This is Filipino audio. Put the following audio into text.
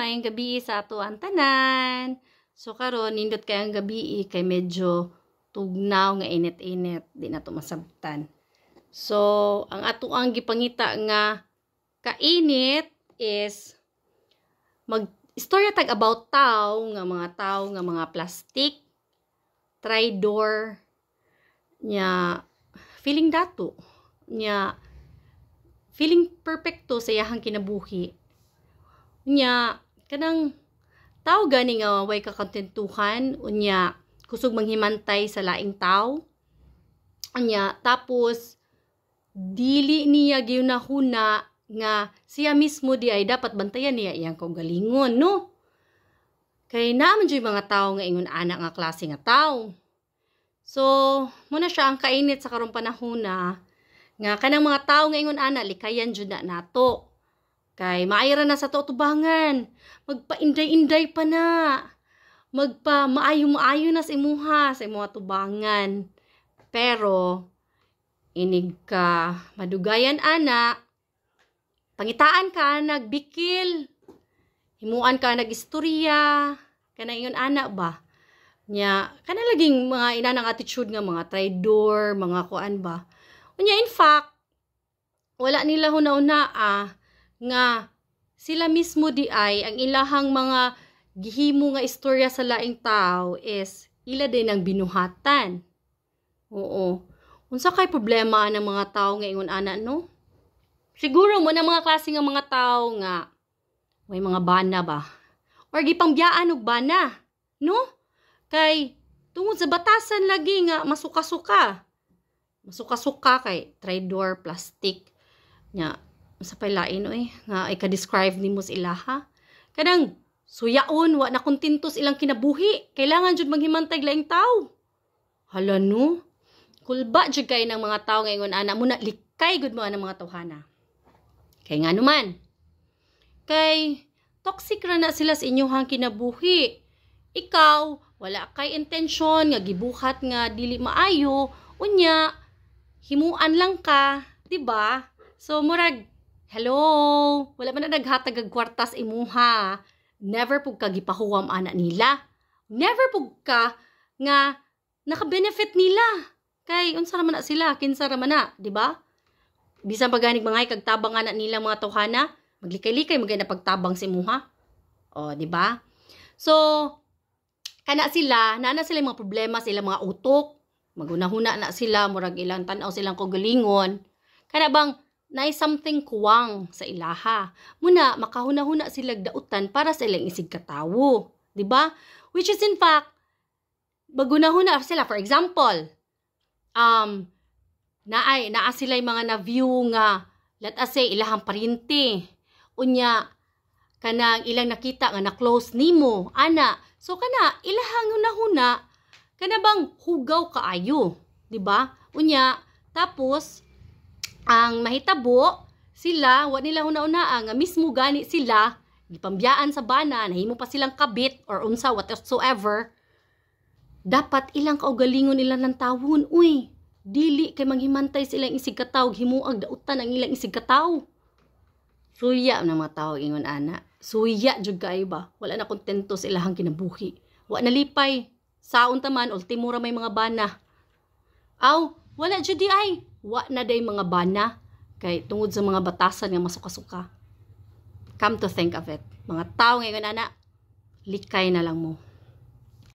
maayong gabi sa ato ang tanan. So karon nindot kay ang gabi kay medyo tugnaw nga init-init, di na to masabtan. So ang ato ang gipangita nga kainit is mag-istorya tag about tao nga mga plastic, trydor nya feeling dato nya feeling perfecto sa iyahang kinabuhi. Unya, kanang tao gani nga way kakontentuhan, unya, kusog manghimantay sa laing tao. Unya, tapos, dili niya giunahuna nga siya mismo di ay dapat bantayan niya iyang kaugalingon, no? Kay naman dyan mga tao nga ingon anak nga klase nga tao. So, muna siya ang kainit sa karong panahon nga kanang mga tao nga ingon anak likayan jud na nato. Kay maayra na sa tutubangan. Magpa-inday-inday pa na. Magpa-maayo-maayo na sa imuha, sa imuha tubangan. Pero, inig ka madugayan anak. Pangitaan ka, nagbikil. Himuan ka, nagistorya. Kana ingon anak ba? Nya, kana laging mga inanang attitude nga, mga trydor, mga kuan ba. Unya, in fact, wala nila huna-una nga sila mismo di ay ang ilahang mga gihimo nga istorya sa laing tao is ila din ang binuhatan. Oo. Unsa kay problema ng mga tao nga ingon ana no? Siguro mo na mga klase nga mga tao nga may mga bana ba? Or gipangbiyaan og bana, no? Kay tungod sa batasan lagi nga masuka-suka. Masuka-suka kay trydor, plastic nya sa palain nga ay ka-describe nimo sa ilaha. Kadang suyaon wa na kontentos ilang kinabuhi. Kailangan jud maghimantay laing tao. Hala no. Kulba jud kay ng mga tao ngayon ana muna likay gud mo ang mga tawhana. Kay nga naman. Kay toxic ra na sila sa inyong kinabuhi. Ikaw wala kay intensyon nga gibuhat nga dili maayo unya himuan lang ka, di ba? So murag hello, wala man na naghatag og kwartas imuha. Never pug ka gipahuwam ana nila. Never pug ka nga naka-benefit nila. Kay unsa man na sila, kinsa ra man na, di ba? Bisan paganig mga kag tabang ana nila mga tawhana, maglikay-likay magay na pagtabang si imuha. O, di ba? So kana sila, naana sila mga problema sa ilang mga utok. Magunahuna na sila, murag ilang tan-aw silang kagalingon. Kana bang na something kuwang sa ilaha. Muna, makahuna-huna sila dautan para sa ilang isig katawo. Diba? Which is in fact, magunahuna sila. For example, naa sila yung mga na-view nga, let us say, ilahang parinti. Unya, kanang ilang nakita nga na-close nimo. Ana, so kana, ilahang huna-huna, kana bang hugaw kaayo. Diba? Unya, tapos, ang mahitabo, sila, wa nila huna-una nga mismo gani sila, gipambiyaan sa bana, nahimo pa silang kabit, or unsa, whatsoever, dapat ilang kaugalingon nila ng tawon, uy, dili kay maghimantay silang isig kataw, himuag dautan ang ilang isig kataw. Suya na mga tao, ingon ana. Suya, jud kayo ba? Wala na kontento sa ilahang kinabuhi. Wa nalipay. Saon taman, ultimo ra may mga bana. Aw, wala jud di ay. Wa na day mga bana kay tungod sa mga batasan nga masuka-suka. Come to think of it, mga tao ngayon ana, likay na lang mo.